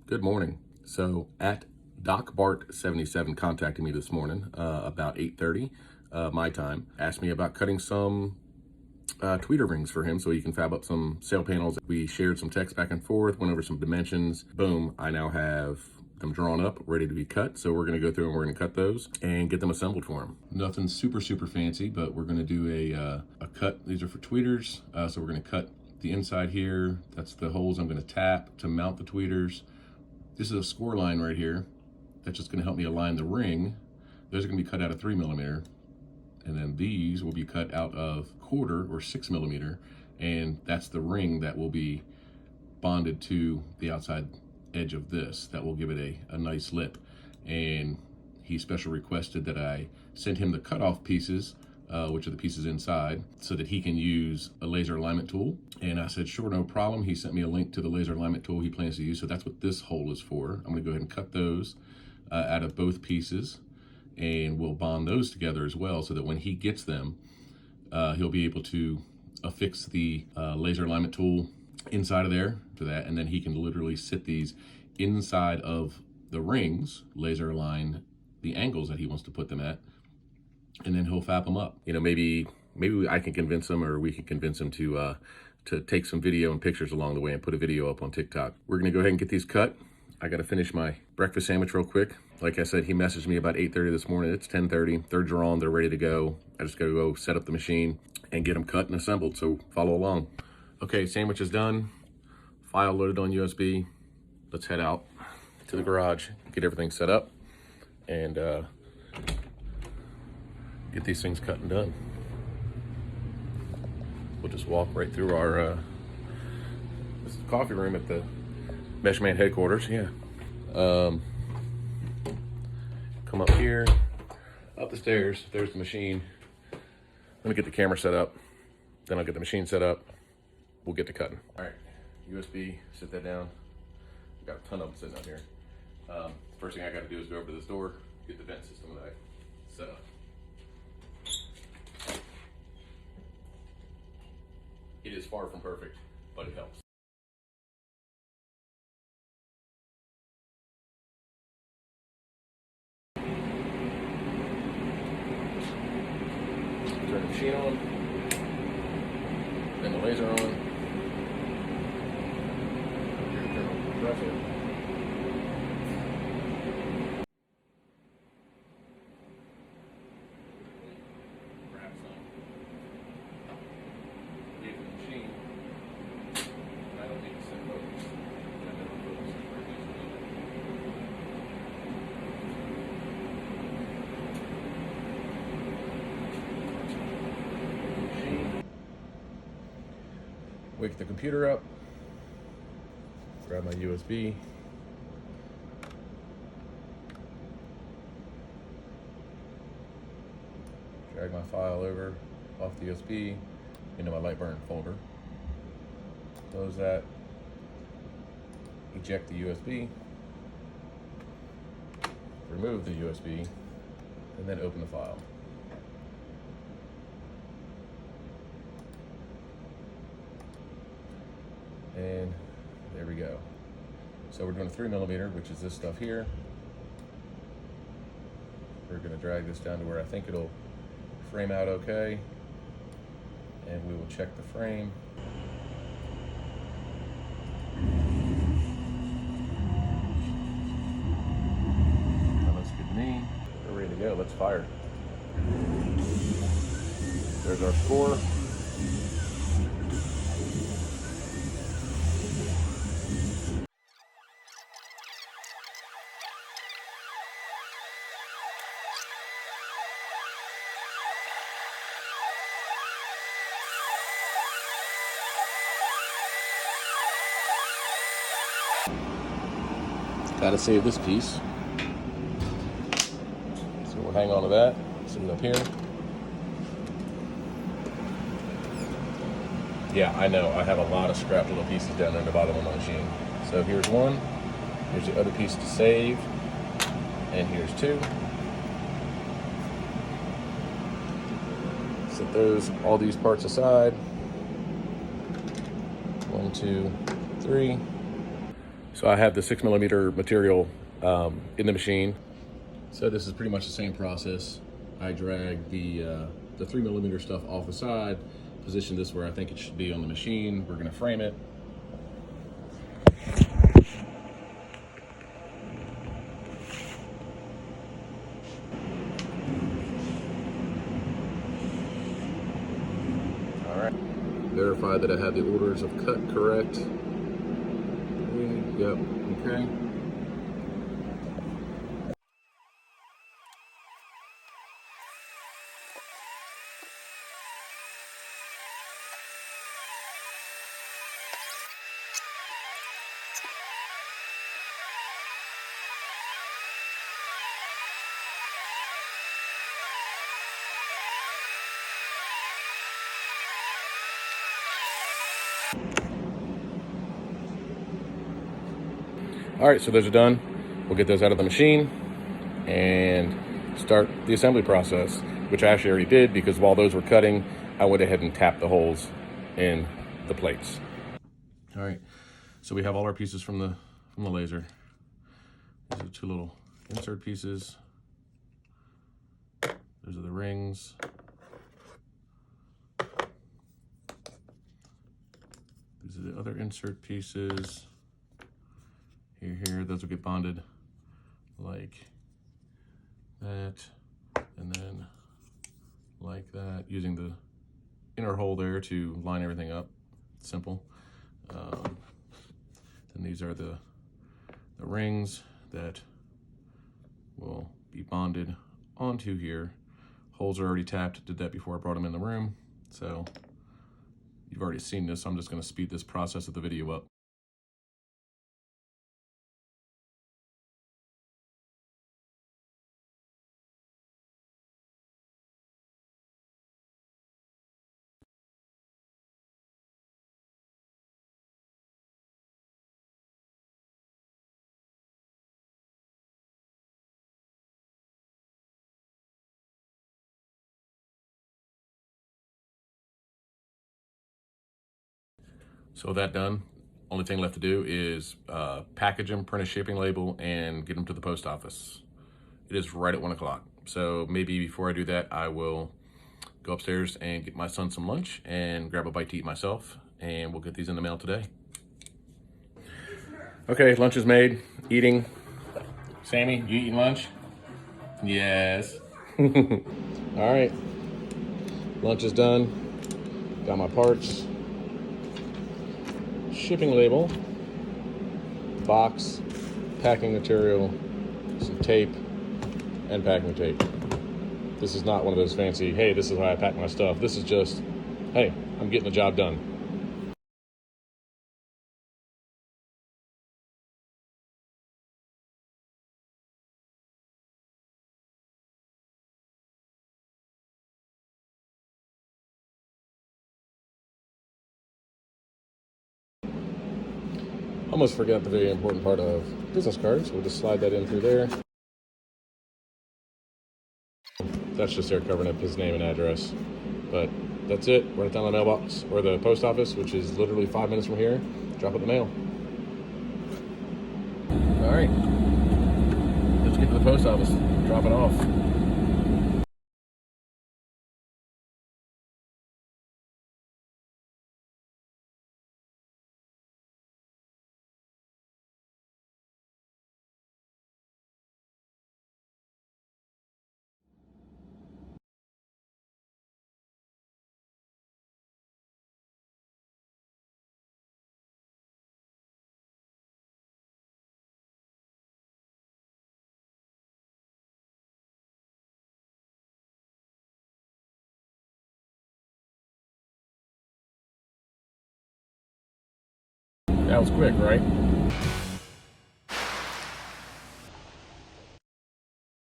Good morning. So at DocBart77 contacted me this morning about 8:30 my time, asked me about cutting some tweeter rings for him so he can fab up some sail panels. We shared some text back and forth, went over some dimensions. Boom, I now have them drawn up, ready to be cut. So we're gonna go through and we're gonna cut those and get them assembled for him. Nothing super fancy, but we're gonna do a cut. These are for tweeters. So we're gonna cut the inside here. That's the holes I'm gonna tap to mount the tweeters. This is a score line right here. That's just gonna help me align the ring. Those are gonna be cut out of 3mm. And then these will be cut out of 1/4 or 6mm. And that's the ring that will be bonded to the outside edge of this. That will give it a nice lip. And he special requested that I send him the cutoff pieces, which are the pieces inside, so that he can use a laser alignment tool. And I said, sure, no problem. He sent me a link to the laser alignment tool he plans to use. So that's what this hole is for. I'm gonna go ahead and cut those out of both pieces, and we'll bond those together as well, so that when he gets them, he'll be able to affix the laser alignment tool inside of there for that, and then he can literally sit these inside of the rings, laser align the angles that he wants to put them at, and then he'll fab them up. You know, maybe I can convince him, or we can convince him to take some video and pictures along the way and put a video up on TikTok. We're gonna go ahead and get these cut. I gotta finish my breakfast sandwich real quick. Like I said, he messaged me about 8:30 this morning. It's 10:30. They're drawn, they're ready to go. I just gotta go set up the machine and get them cut and assembled, so follow along. Okay, sandwich is done. File loaded on USB. Let's head out to the garage, get everything set up, and get these things cut and done. We'll just walk right through our this is the coffee room at the Meshman headquarters. Yeah. Come up here, up the stairs. There's the machine. Let me get the camera set up. Then I'll get the machine set up. We'll get to cutting. All right, USB, sit that down. We've got a ton of them sitting out here. First thing I got to do is go over to this door, get the vent system that I set up. It is far from perfect, but it helps. Turn the machine on, then the laser on. Turn on the compressor. Grab some. Leave the machine. And I don't need to set focus. I never focus where it needs to be. Wake the computer up, grab my USB, drag my file over off the USB into my Lightburn folder, close that, eject the USB, remove the USB, and then open the file. And there we go. So we're doing a 3mm, which is this stuff here. We're gonna drag this down to where I think it'll frame out okay. And we will check the frame. That looks good to me. We're ready to go, let's fire. There's our score. Gotta save this piece. So we'll hang on to that, sitting up here. Yeah, I know, I have a lot of scrap little pieces down there at the bottom of my machine. So here's one, here's the other piece to save, and here's two. Set all these parts aside. 1, 2, 3. So I have the 6mm material in the machine. So this is pretty much the same process. I drag the 3mm stuff off the side, position this where I think it should be on the machine. We're gonna frame it. All right. Verify that I had the orders of cut correct. Yep, okay. All right, so those are done. We'll get those out of the machine and start the assembly process, which I actually already did because while those were cutting, I went ahead and tapped the holes in the plates. All right, so we have all our pieces from the laser. These are 2 little insert pieces. Those are the rings. These are the other insert pieces. Here, those will get bonded like that, and then like that, using the inner hole there to line everything up. Simple. Then these are the rings that will be bonded onto here. Holes are already tapped, did that before I brought them in the room. So you've already seen this, so I'm just gonna speed this process of the video up. So with that done, only thing left to do is package them, print a shipping label, and get them to the post office. It is right at 1 o'clock. So maybe before I do that, I will go upstairs and get my son some lunch and grab a bite to eat myself, and we'll get these in the mail today. Okay, lunch is made, eating. Sammy, you eating lunch? Yes. All right, lunch is done. Got my parts. Shipping label, box, packing material, some tape, and packing tape. This is not one of those fancy, hey, this is how I pack my stuff. This is just, hey, I'm getting the job done. Almost forgot the very important part of business cards. We'll just slide that in through there. That's just there covering up his name and address. But that's it. Run it down the mailbox or the post office, which is literally 5 minutes from here. Drop it in the mail. All right. Let's get to the post office. Drop it off. That was quick, right?